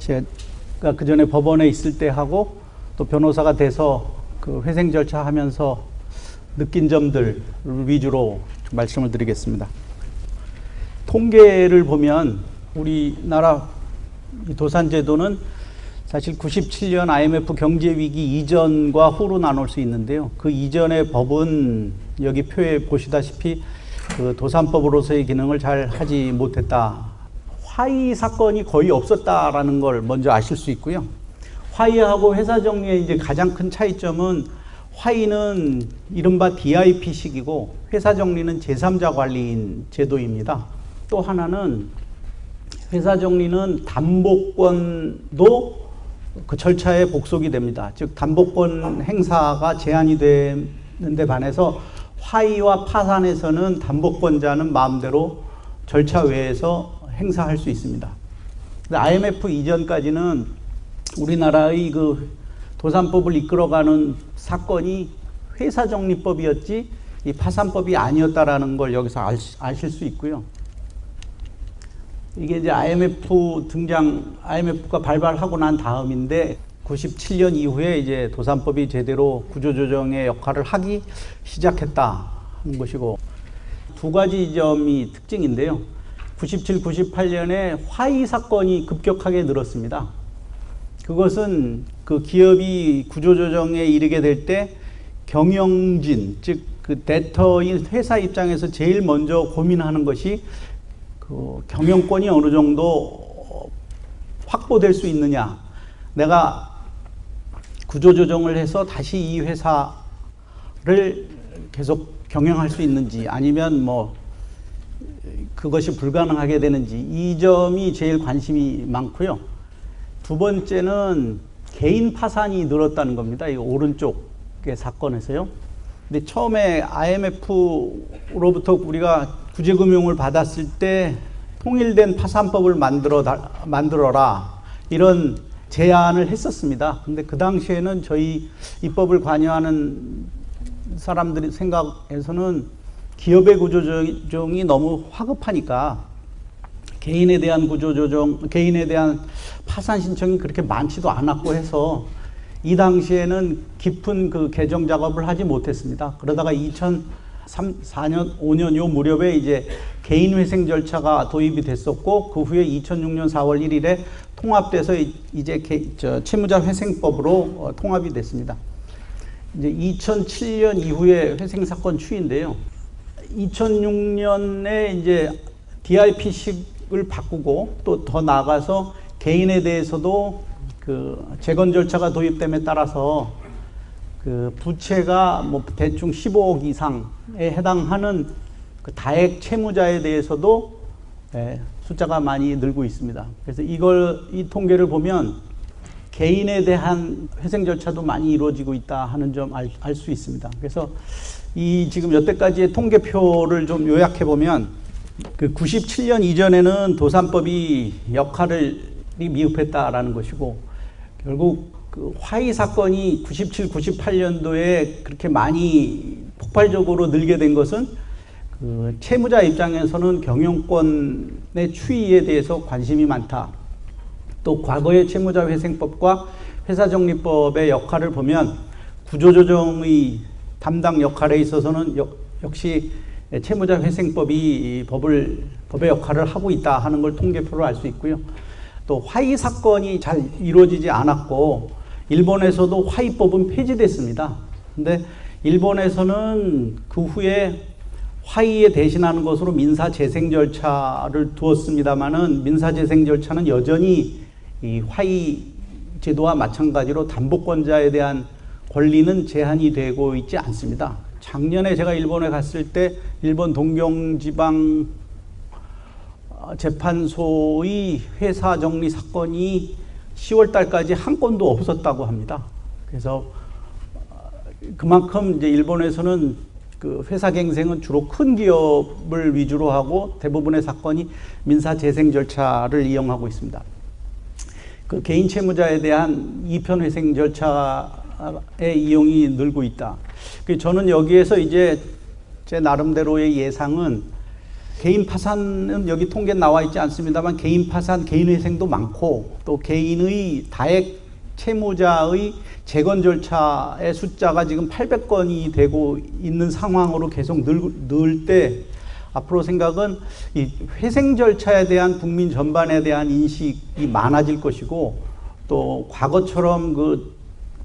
제가 그 전에 법원에 있을 때 하고 또 변호사가 돼서 그 회생 절차 하면서 느낀 점들 위주로 말씀을 드리겠습니다. 통계를 보면 우리나라 도산제도는 사실 97년 IMF 경제위기 이전과 후로 나눌 수 있는데요. 그 이전의 법은 여기 표에 보시다시피 그 도산법으로서의 기능을 잘 하지 못했다. 화의 사건이 거의 없었다라는 걸 먼저 아실 수 있고요. 화의하고 회사 정리의 이제 가장 큰 차이점은 화의는 이른바 DIP식이고 회사 정리는 제3자 관리인 제도입니다. 또 하나는 회사 정리는 담보권도 그 절차에 복속이 됩니다. 즉 담보권 행사가 제한이 되는데 반해서 화의와 파산에서는 담보권자는 마음대로 절차 외에서 행사할 수 있습니다. IMF 이전까지는 우리나라의 그 도산법을 이끌어가는 사건이 회사정리법이었지 이 파산법이 아니었다라는 걸 여기서 아실 수 있고요. 이게 이제 IMF가 발발하고 난 다음인데 97년 이후에 이제 도산법이 제대로 구조조정의 역할을 하기 시작했다는 것이고, 두 가지 점이 특징인데요. 97, 98년에 화의 사건이 급격하게 늘었습니다. 그것은 그 기업이 구조조정에 이르게 될 때 경영진, 즉 그 데터인 회사 입장에서 제일 먼저 고민하는 것이 그 경영권이 어느 정도 확보될 수 있느냐. 내가 구조조정을 해서 다시 이 회사를 계속 경영할 수 있는지, 아니면 뭐 그것이 불가능하게 되는지, 이 점이 제일 관심이 많고요. 두 번째는 개인 파산이 늘었다는 겁니다. 이 오른쪽의 사건에서요. 근데 처음에 IMF로부터 우리가 구제금융을 받았을 때 통일된 파산법을 만들어라, 이런 제안을 했었습니다. 근데 그 당시에는 저희 입법을 관여하는 사람들의 생각에서는 기업의 구조조정이 너무 화급하니까 개인에 대한 구조조정, 개인에 대한 파산 신청이 그렇게 많지도 않았고 해서 이 당시에는 깊은 그 개정 작업을 하지 못했습니다. 그러다가 2004년, 5년 요 무렵에 이제 개인회생 절차가 도입이 됐었고, 그 후에 2006년 4월 1일에 통합돼서 이제 채무자회생법으로 통합이 됐습니다. 이제 2007년 이후에 회생사건 추이인데요. 2006년에 이제 DIP식을 바꾸고 또 더 나아가서 개인에 대해서도 그 재건 절차가 도입됨에 따라서 그 부채가 뭐 대충 15억 이상에 해당하는 그 다액 채무자에 대해서도 숫자가 많이 늘고 있습니다. 그래서 이 통계를 보면 개인에 대한 회생 절차도 많이 이루어지고 있다 하는 점 알 수 있습니다. 그래서 이 지금 여태까지의 통계표를 좀 요약해 보면, 그 97년 이전에는 도산법이 역할을 미흡했다라는 것이고, 결국 그 화의 사건이 97, 98년도에 그렇게 많이 폭발적으로 늘게 된 것은 그 채무자 입장에서는 경영권의 추이에 대해서 관심이 많다. 또 과거의 채무자회생법과 회사정리법의 역할을 보면 구조조정의 담당 역할에 있어서는 역시 채무자회생법이 법의 역할을 하고 있다 하는 걸 통계표로 알 수 있고요. 또 화의 사건이 잘 이루어지지 않았고, 일본에서도 화의법은 폐지됐습니다. 근데 일본에서는 그 후에 화의에 대신하는 것으로 민사재생 절차를 두었습니다만은, 민사재생 절차는 여전히 이 화의 제도와 마찬가지로 담보권자에 대한 권리는 제한이 되고 있지 않습니다. 작년에 제가 일본에 갔을 때 일본 동경지방 재판소의 회사 정리 사건이 10월 달까지 한 건도 없었다고 합니다. 그래서 그만큼 이제 일본에서는 그 회사 갱생은 주로 큰 기업을 위주로 하고 대부분의 사건이 민사재생 절차를 이용하고 있습니다. 그 개인 채무자에 대한 이편 회생 절차의 이용이 늘고 있다. 저는 여기에서 이제 제 나름대로의 예상은 개인 파산은 여기 통계에 나와 있지 않습니다만 개인 파산, 개인 회생도 많고 또 개인의 다액 채무자의 재건 절차의 숫자가 지금 800건이 되고 있는 상황으로 계속 늘 때 앞으로 생각은 이 회생 절차에 대한 국민 전반에 대한 인식이 많아질 것이고 또 과거처럼 그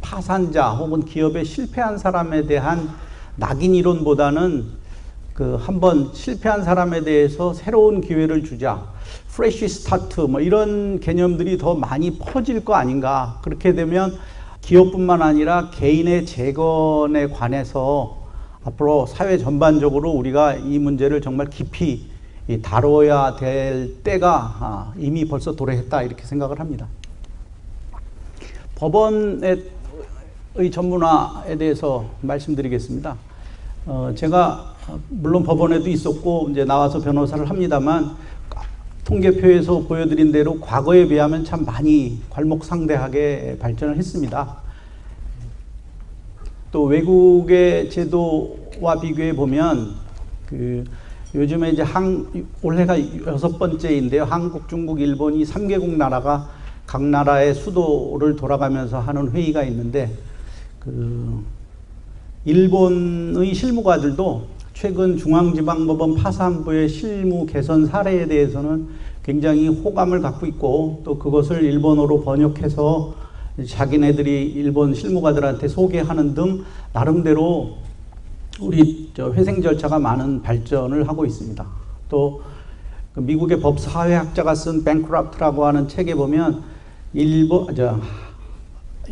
파산자 혹은 기업에 실패한 사람에 대한 낙인 이론보다는 그 한번 실패한 사람에 대해서 새로운 기회를 주자, 프레시 스타트 뭐 이런 개념들이 더 많이 퍼질 거 아닌가. 그렇게 되면 기업뿐만 아니라 개인의 재건에 관해서 앞으로 사회 전반적으로 우리가 이 문제를 정말 깊이 다뤄야 될 때가 이미 벌써 도래했다 이렇게 생각을 합니다. 법원의 전문화에 대해서 말씀드리겠습니다. 제가 물론 법원에도 있었고 이제 나와서 변호사를 합니다만 통계표에서 보여드린 대로 과거에 비하면 참 많이 괄목상대하게 발전을 했습니다. 또 외국의 제도와 비교해 보면 그 요즘에 이제 올해가 6번째인데요. 한국, 중국, 일본이 3개국 나라가 각 나라의 수도를 돌아가면서 하는 회의가 있는데 그 일본의 실무가들도 최근 중앙지방법원 파산부의 실무 개선 사례에 대해서는 굉장히 호감을 갖고 있고 또 그것을 일본어로 번역해서 자기네들이 일본 실무가들한테 소개하는 등 나름대로 우리 회생 절차가 많은 발전을 하고 있습니다. 또 미국의 법사회학자가 쓴 뱅크럽트라고 하는 책에 보면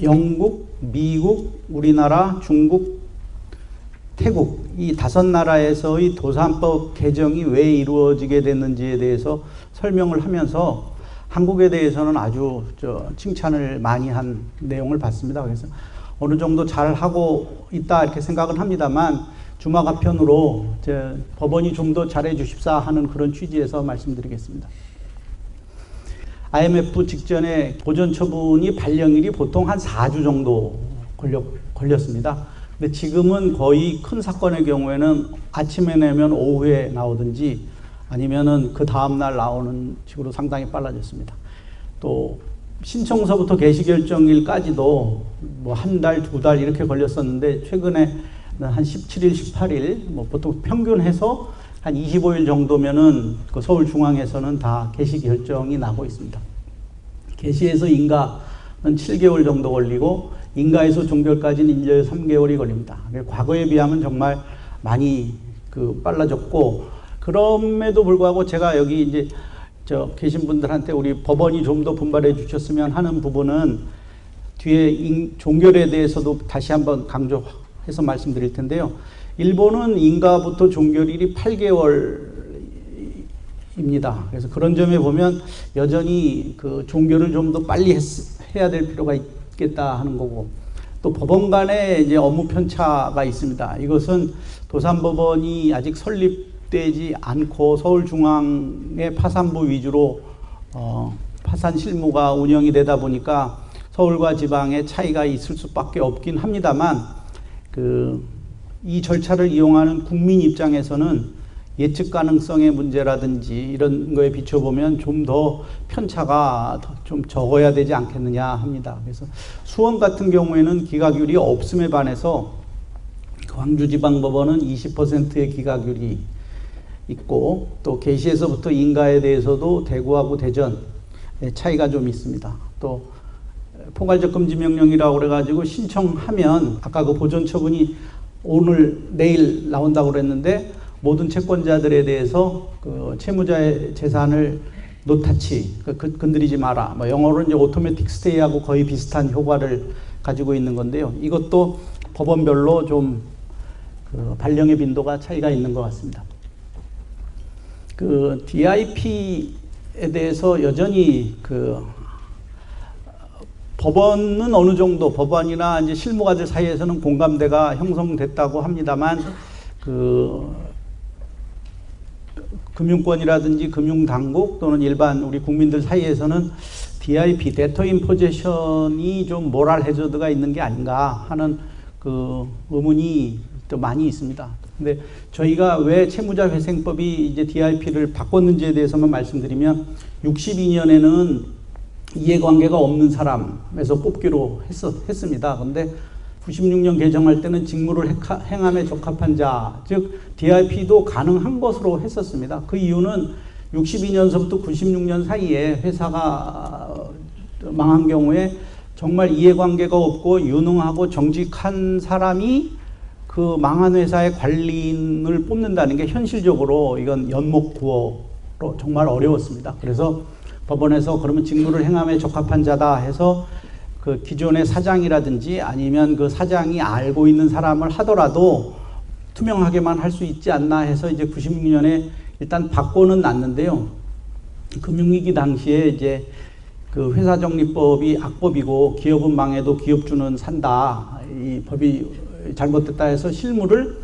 영국, 미국, 우리나라, 중국, 태국 이 5나라에서의 도산법 개정이 왜 이루어지게 됐는지에 대해서 설명을 하면서 한국에 대해서는 아주 칭찬을 많이 한 내용을 봤습니다. 그래서 어느 정도 잘 하고 있다 이렇게 생각은 합니다만 주마가편으로 법원이 좀 더 잘해 주십사 하는 그런 취지에서 말씀드리겠습니다. IMF 직전에 보전 처분이 발령일이 보통 한 4주 정도 걸렸습니다. 근데 지금은 거의 큰 사건의 경우에는 아침에 내면 오후에 나오든지 아니면은 그 다음날 나오는 식으로 상당히 빨라졌습니다. 또 신청서부터 개시결정일까지도 뭐 한 달, 2달 이렇게 걸렸었는데 최근에 한 17일, 18일 뭐 보통 평균해서 한 25일 정도면은 그 서울중앙에서는 다 개시결정이 나고 있습니다. 개시에서 인가는 7개월 정도 걸리고 인가에서 종결까지는 1년 3개월이 걸립니다. 과거에 비하면 정말 많이 빨라졌고 그럼에도 불구하고 제가 여기 이제 계신 분들한테 우리 법원이 좀 더 분발해 주셨으면 하는 부분은 뒤에 종결에 대해서도 다시 한번 강조해서 말씀드릴 텐데요. 일본은 인가부터 종결일이 8개월입니다. 그래서 그런 점에 보면 여전히 그 종결을 좀 더 빨리 해야 될 필요가 있겠다 하는 거고 또 법원 간에 이제 업무 편차가 있습니다. 이것은 도산법원이 아직 설립되지 않고 서울중앙의 파산부 위주로 파산 실무가 운영이 되다 보니까 서울과 지방의 차이가 있을 수밖에 없긴 합니다만 이 절차를 이용하는 국민 입장에서는 예측 가능성의 문제라든지 이런 거에 비춰보면 좀 더 편차가 좀 적어야 되지 않겠느냐 합니다. 그래서 수원 같은 경우에는 기각률이 없음에 반해서 광주지방법원은 20%의 기각률이 있고 또 개시에서부터 인가에 대해서도 대구하고 대전의 차이가 좀 있습니다. 또 포괄적 금지 명령이라고 그래가지고 신청하면 아까 그 보존 처분이 오늘 내일 나온다고 그랬는데 모든 채권자들에 대해서 그 채무자의 재산을 노타치, 건드리지 마라. 뭐 영어로는 이제 오토매틱 스테이하고 거의 비슷한 효과를 가지고 있는 건데요. 이것도 법원별로 좀 발령의 빈도가 차이가 있는 것 같습니다. 그 DIP에 대해서 여전히 법원은 어느 정도 법원이나 이제 실무가들 사이에서는 공감대가 형성됐다고 합니다만 금융권이라든지 금융당국 또는 일반 우리 국민들 사이에서는 DIP, 데터 인 포제션이 좀 모랄 해저드가 있는 게 아닌가 하는 의문이 또 많이 있습니다. 근데 저희가 왜 채무자회생법이 이제 DIP를 바꿨는지에 대해서만 말씀드리면 62년에는 이해관계가 없는 사람에서 뽑기로 했습니다. 근데 96년 개정할 때는 직무를 행함에 적합한 자, 즉 DIP도 가능한 것으로 했었습니다. 그 이유는 62년서부터 96년 사이에 회사가 망한 경우에 정말 이해관계가 없고 유능하고 정직한 사람이 그 망한 회사의 관리인을 뽑는다는 게 현실적으로 이건 연목구어로 정말 어려웠습니다. 그래서 법원에서 그러면 직무를 행함에 적합한 자다 해서 그 기존의 사장이라든지 아니면 그 사장이 알고 있는 사람을 하더라도 투명하게만 할 수 있지 않나 해서 이제 96년에 일단 바꿔는 놨는데요. 금융위기 당시에 이제 그 회사정리법이 악법이고 기업은 망해도 기업주는 산다. 이 법이 잘못됐다 해서 실무를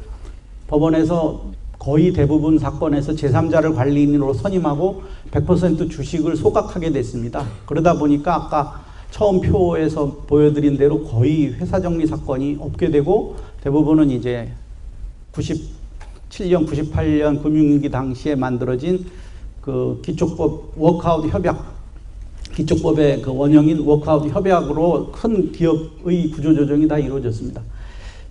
법원에서 거의 대부분 사건에서 제3자를 관리인으로 선임하고 100% 주식을 소각하게 됐습니다. 그러다 보니까 아까 처음 표에서 보여드린 대로 거의 회사정리 사건이 없게 되고 대부분은 이제 97년, 98년 금융위기 당시에 만들어진 그 기초법 워크아웃 협약, 기초법의 그 원형인 워크아웃 협약으로 큰 기업의 구조조정이 다 이루어졌습니다.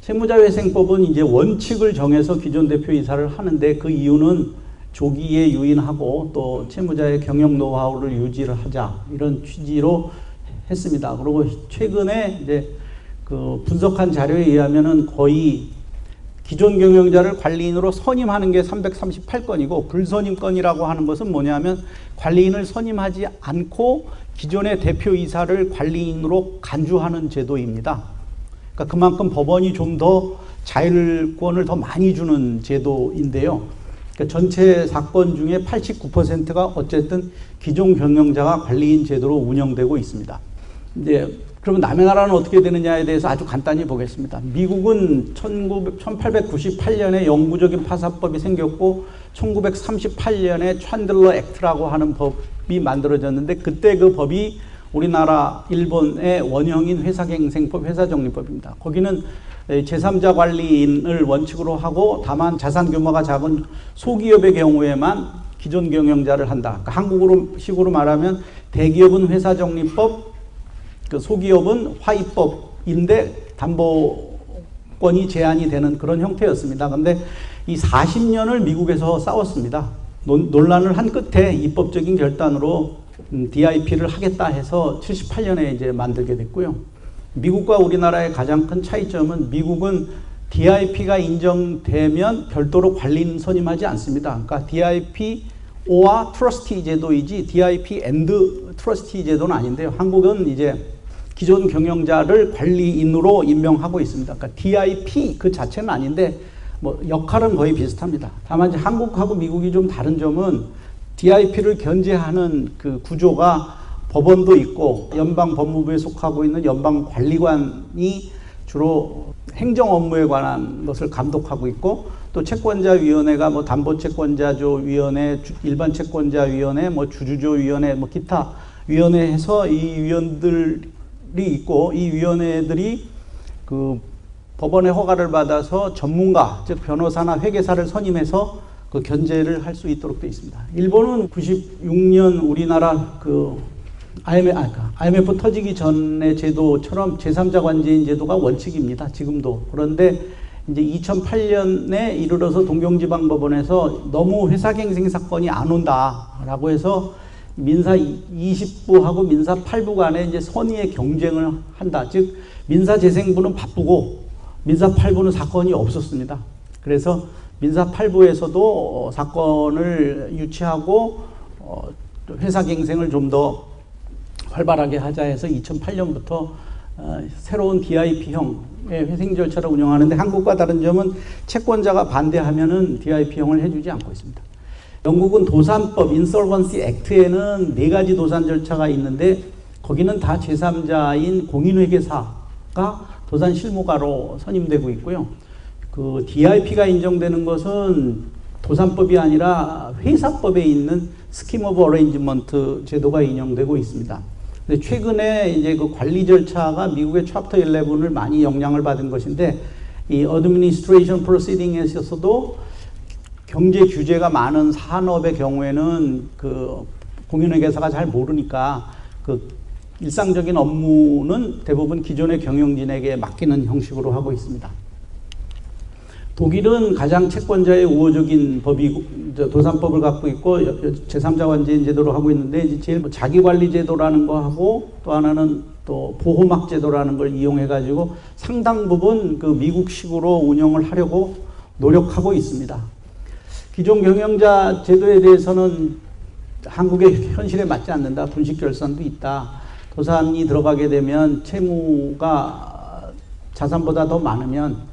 채무자회생법은 이제 원칙을 정해서 기존 대표이사를 하는데 그 이유는 조기에 유인하고 또 채무자의 경영 노하우를 유지를 하자 이런 취지로 했습니다. 그리고 최근에 이제 그 분석한 자료에 의하면은 거의 기존 경영자를 관리인으로 선임하는 게 338건이고 불선임건이라고 하는 것은 뭐냐면 관리인을 선임하지 않고 기존의 대표이사를 관리인으로 간주하는 제도입니다. 그러니까 그만큼 법원이 좀 더 자율권을 더 많이 주는 제도인데요. 그러니까 전체 사건 중에 89%가 어쨌든 기존 경영자가 관리인 제도로 운영되고 있습니다. 이제 그러면 남의 나라는 어떻게 되느냐에 대해서 아주 간단히 보겠습니다. 미국은 1898년에 영구적인 파산법이 생겼고 1938년에 챈들러 액트라고 하는 법이 만들어졌는데 그때 그 법이 우리나라, 일본의 원형인 회사갱생법, 회사정리법입니다. 거기는 제3자 관리인을 원칙으로 하고 다만 자산 규모가 작은 소기업의 경우에만 기존 경영자를 한다. 그러니까 한국식으로 말하면 대기업은 회사정리법, 그 소기업은 화입법인데 담보권이 제한이 되는 그런 형태였습니다. 그런데 이 40년을 미국에서 싸웠습니다. 논란을 한 끝에 입법적인 결단으로 DIP를 하겠다 해서 78년에 이제 만들게 됐고요. 미국과 우리나라의 가장 큰 차이점은 미국은 DIP가 인정되면 별도로 관리인 선임하지 않습니다. 그러니까 DIP와 트러스티 제도이지 DIP 앤드 트러스티 제도는 아닌데요. 한국은 이제 기존 경영자를 관리인으로 임명하고 있습니다. 그러니까 DIP 그 자체는 아닌데 뭐 역할은 거의 비슷합니다. 다만 이제 한국하고 미국이 좀 다른 점은 DIP를 견제하는 그 구조가 법원도 있고 연방법무부에 속하고 있는 연방관리관이 주로 행정 업무에 관한 것을 감독하고 있고 또 채권자위원회가 뭐 담보채권자조위원회, 일반채권자위원회, 뭐 주주조위원회, 뭐 기타 위원회 해서 이 위원들이 있고 이 위원회들이 그 법원의 허가를 받아서 전문가, 즉 변호사나 회계사를 선임해서 그 견제를 할 수 있도록 되어 있습니다. 일본은 96년 우리나라 그 IMF 터지기 전의 제도처럼 제3자 관제인 제도가 원칙입니다. 지금도. 그런데 이제 2008년에 이르러서 동경지방법원에서 너무 회사갱생 사건이 안 온다라고 해서 민사 20부하고 민사 8부 간에 이제 선의의 경쟁을 한다. 즉 민사재생부는 바쁘고 민사 8부는 사건이 없었습니다. 그래서 민사 8부에서도 사건을 유치하고 회사갱생을 좀 더 활발하게 하자 해서 2008년부터 새로운 DIP형의 회생 절차를 운영하는데 한국과 다른 점은 채권자가 반대하면은 DIP형을 해주지 않고 있습니다. 영국은 도산법, 인솔번시 액트에는 4가지 도산 절차가 있는데 거기는 다 제3자인 공인회계사가 도산 실무가로 선임되고 있고요. 그 DIP가 인정되는 것은 도산법이 아니라 회사법에 있는 스킨 오브 어레인지먼트 제도가 인용되고 있습니다. 근데 최근에 이제 그 관리 절차가 미국의 챕터 11을 많이 영향을 받은 것인데 이 administration proceeding에 있어서도 경제 규제가 많은 산업의 경우에는 그 공인회계사가 잘 모르니까 그 일상적인 업무는 대부분 기존의 경영진에게 맡기는 형식으로 하고 있습니다. 독일은 가장 채권자의 우호적인 법이 도산법을 갖고 있고 제3자 관제인 제도로 하고 있는데 이제 제일 자기관리 제도라는 거 하고 또 하나는 또 보호막 제도라는 걸 이용해 가지고 상당 부분 그 미국식으로 운영을 하려고 노력하고 있습니다. 기존 경영자 제도에 대해서는 한국의 현실에 맞지 않는다. 분식 결산도 있다. 도산이 들어가게 되면 채무가 자산보다 더 많으면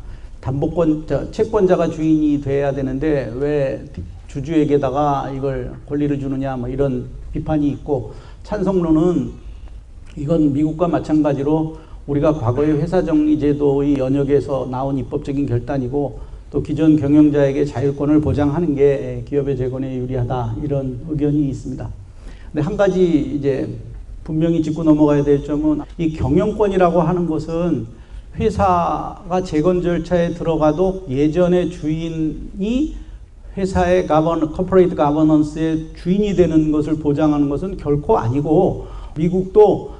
채권자가 주인이 돼야 되는데 왜 주주에게다가 이걸 권리를 주느냐 뭐 이런 비판이 있고, 찬성론은 이건 미국과 마찬가지로 우리가 과거의 회사정리제도의 영역에서 나온 입법적인 결단이고 또 기존 경영자에게 자율권을 보장하는 게 기업의 재건에 유리하다, 이런 의견이 있습니다. 근데 한 가지 이제 분명히 짚고 넘어가야 될 점은 이 경영권이라고 하는 것은 회사가 재건 절차에 들어가도 예전의 주인이 회사의 corporate governance의 주인이 되는 것을 보장하는 것은 결코 아니고, 미국도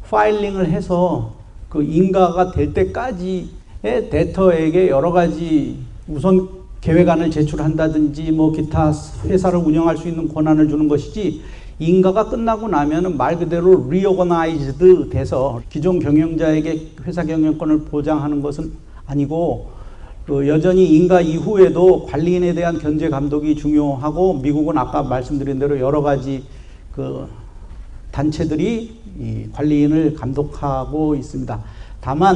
파일링을 해서 그 인가가 될 때까지의 데터에게 여러 가지 우선 계획안을 제출한다든지 뭐 기타 회사를 운영할 수 있는 권한을 주는 것이지, 인가가 끝나고 나면은 말 그대로 reorganized 돼서 기존 경영자에게 회사 경영권을 보장하는 것은 아니고, 그 여전히 인가 이후에도 관리인에 대한 견제 감독이 중요하고, 미국은 아까 말씀드린 대로 여러 가지 그 단체들이 이 관리인을 감독하고 있습니다. 다만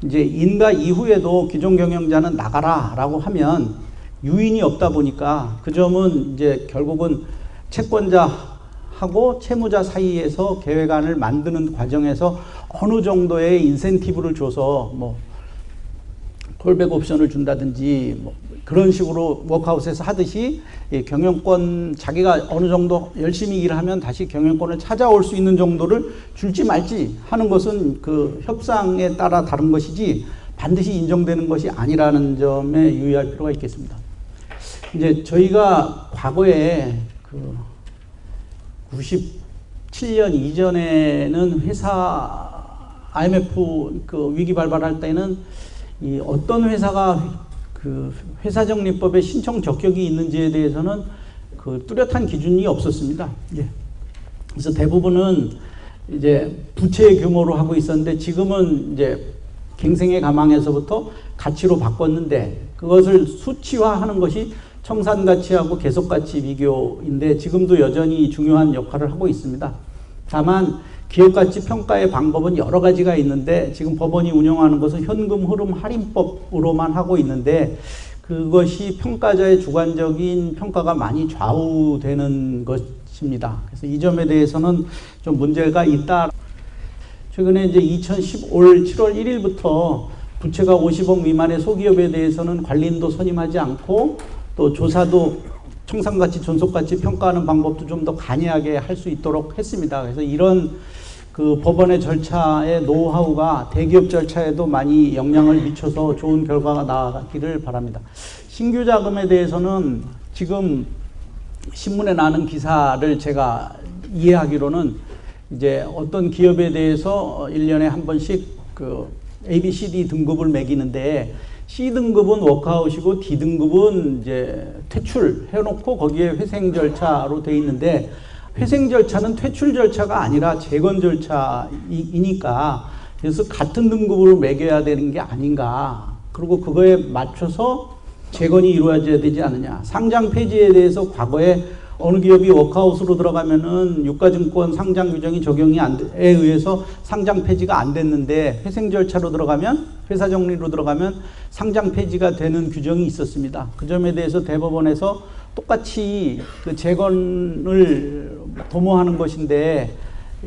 이제 인가 이후에도 기존 경영자는 나가라라고 하면 유인이 없다 보니까 그 점은 이제 결국은 채권자하고 채무자 사이에서 계획안을 만드는 과정에서 어느 정도의 인센티브를 줘서 뭐 콜백 옵션을 준다든지 뭐 그런 식으로 워크아웃에서 하듯이 이 경영권, 자기가 어느 정도 열심히 일하면 다시 경영권을 찾아올 수 있는 정도를 줄지 말지 하는 것은 그 협상에 따라 다른 것이지 반드시 인정되는 것이 아니라는 점에 유의할 필요가 있겠습니다. 이제 저희가 과거에 그 97년 이전에는 회사 IMF 그 위기 발발할 때는 이 어떤 회사가 그 회사정리법에 신청 적격이 있는지에 대해서는 그 뚜렷한 기준이 없었습니다. 예. 그래서 대부분은 이제 부채의 규모로 하고 있었는데, 지금은 이제 갱생의 가망에서부터 가치로 바꿨는데, 그것을 수치화하는 것이 청산가치하고 계속가치 비교인데 지금도 여전히 중요한 역할을 하고 있습니다. 다만 기업가치 평가의 방법은 여러 가지가 있는데 지금 법원이 운영하는 것은 현금 흐름 할인법으로만 하고 있는데, 그것이 평가자의 주관적인 평가가 많이 좌우되는 것입니다. 그래서 이 점에 대해서는 좀 문제가 있다. 최근에 이제 2015년 7월 1일부터 부채가 50억 미만의 소기업에 대해서는 관리인도 선임하지 않고 또 조사도 청산가치, 존속가치 평가하는 방법도 좀 더 간이하게 할 수 있도록 했습니다. 그래서 이런 그 법원의 절차의 노하우가 대기업 절차에도 많이 영향을 미쳐서 좋은 결과가 나기를 바랍니다. 신규 자금에 대해서는 지금 신문에 나는 기사를 제가 이해하기로는 이제 어떤 기업에 대해서 1년에 한 번씩 그 A, B, C, D 등급을 매기는데, C등급은 워크아웃이고 D등급은 이제 퇴출해놓고 거기에 회생 절차로 돼 있는데, 회생 절차는 퇴출 절차가 아니라 재건 절차이니까 그래서 같은 등급으로 매겨야 되는 게 아닌가. 그리고 그거에 맞춰서 재건이 이루어져야 되지 않느냐. 상장 폐지에 대해서 과거에 어느 기업이 워크아웃으로 들어가면은 유가증권 상장 규정이 적용에 의해서 상장 폐지가 안 됐는데, 회생 절차로 들어가면, 회사 정리로 들어가면 상장 폐지가 되는 규정이 있었습니다. 그 점에 대해서 대법원에서 똑같이 그 재건을 도모하는 것인데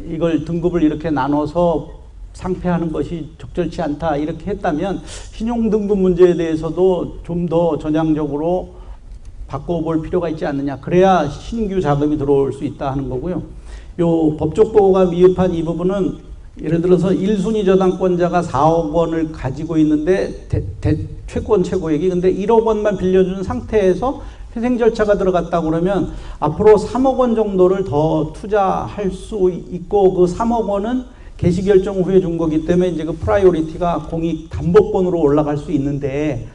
이걸 등급을 이렇게 나눠서 상폐하는 것이 적절치 않다, 이렇게 했다면 신용등급 문제에 대해서도 좀 더 전향적으로 바꿔볼 필요가 있지 않느냐. 그래야 신규 자금이 들어올 수 있다 하는 거고요. 요 법적 보호가 미흡한 이 부분은 예를 들어서 1순위 저당권자가 4억 원을 가지고 있는데 채권 최고액이 근데 1억 원만 빌려준 상태에서 회생 절차가 들어갔다고 그러면 앞으로 3억 원 정도를 더 투자할 수 있고 그 3억 원은 개시 결정 후에 준 거기 때문에 이제 그 프라이오리티가 공익 담보권으로 올라갈 수 있는데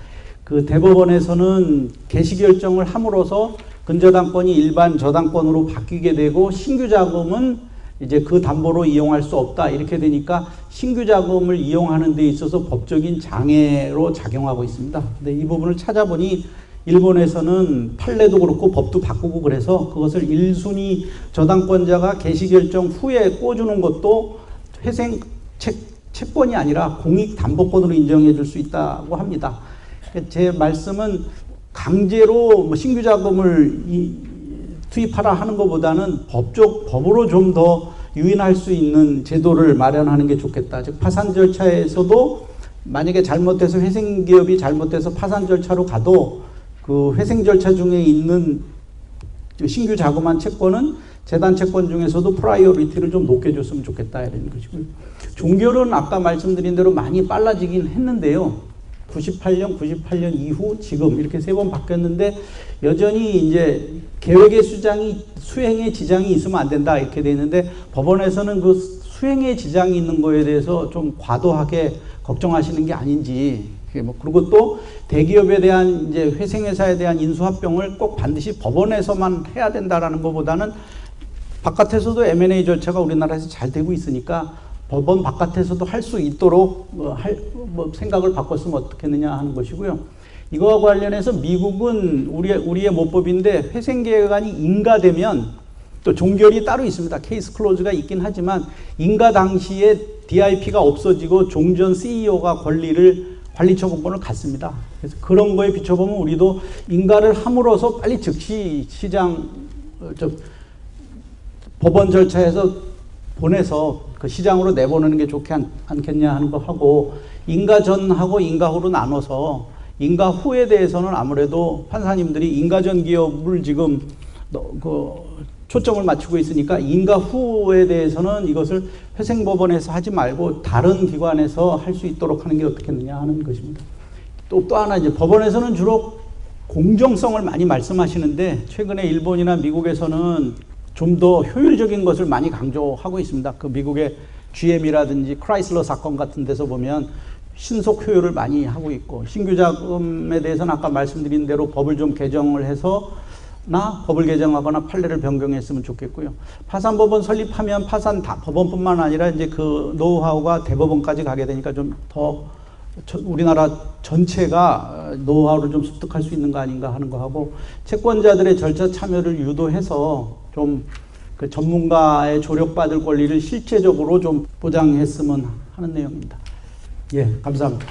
그 대법원에서는 개시 결정을 함으로써 근저당권이 일반 저당권으로 바뀌게 되고 신규 자금은 이제 그 담보로 이용할 수 없다 이렇게 되니까 신규 자금을 이용하는 데 있어서 법적인 장애로 작용하고 있습니다. 근데 이 부분을 찾아보니 일본에서는 판례도 그렇고 법도 바꾸고 그래서 그것을 1순위 저당권자가 개시 결정 후에 꿔주는 것도 회생 채권이 아니라 공익 담보권으로 인정해 줄 수 있다고 합니다. 제 말씀은 강제로 신규 자금을 투입하라 하는 것보다는 법으로 좀 더 유인할 수 있는 제도를 마련하는 게 좋겠다. 즉 파산 절차에서도 만약에 잘못해서 회생기업이 잘못해서 파산 절차로 가도 그 회생 절차 중에 있는 신규 자금한 채권은 재단 채권 중에서도 프라이어리티를 좀 높게 줬으면 좋겠다 이런 것이고요. 종결은 아까 말씀드린 대로 많이 빨라지긴 했는데요. 98년 이후 지금 이렇게 3번 바뀌었는데 여전히 이제 계획의 수행에 지장이 있으면 안 된다 이렇게 돼 있는데 법원에서는 그 수행에 지장이 있는 거에 대해서 좀 과도하게 걱정하시는 게 아닌지 그리고 또 대기업에 대한 이제 회생회사에 대한 인수합병을 꼭 반드시 법원에서만 해야 된다라는 것보다는 바깥에서도 M&A 절차가 우리나라에서 잘 되고 있으니까 법원 바깥에서도 할 수 있도록 생각을 바꿨으면 어떻겠느냐 하는 것이고요. 이거와 관련해서 미국은 우리의 모법인데 회생계획안이 인가되면 또 종결이 따로 있습니다. 케이스 클로즈가 있긴 하지만 인가 당시에 DIP가 없어지고 종전 CEO가 관리 처분권을 갖습니다. 그래서 그런 거에 비춰보면 우리도 인가를 함으로써 빨리 즉시 법원 절차에서 보내서 그 시장으로 내보내는 게 좋지 않겠냐 하는 거 하고 인가 전하고 인가 후로 나눠서 인가 후에 대해서는 아무래도 판사님들이 인가 전 기업을 지금 초점을 맞추고 있으니까 인가 후에 대해서는 이것을 회생법원에서 하지 말고 다른 기관에서 할 수 있도록 하는 게 어떻겠느냐 하는 것입니다. 또 하나 이제 법원에서는 주로 공정성을 많이 말씀하시는데 최근에 일본이나 미국에서는 좀 더 효율적인 것을 많이 강조하고 있습니다. 그 미국의 GM이라든지 크라이슬러 사건 같은 데서 보면 신속 효율을 많이 하고 있고 신규 자금에 대해서는 아까 말씀드린 대로 법을 좀 개정을 해서 법을 개정하거나 판례를 변경했으면 좋겠고요. 파산법원 설립하면 법원뿐만 아니라 이제 그 노하우가 대법원까지 가게 되니까 좀 더 우리나라 전체가 노하우를 좀 습득할 수 있는 거 아닌가 하는 거 하고 채권자들의 절차 참여를 유도해서 좀 그 전문가의 조력받을 권리를 실제적으로 좀 보장했으면 하는 내용입니다. 예, 감사합니다.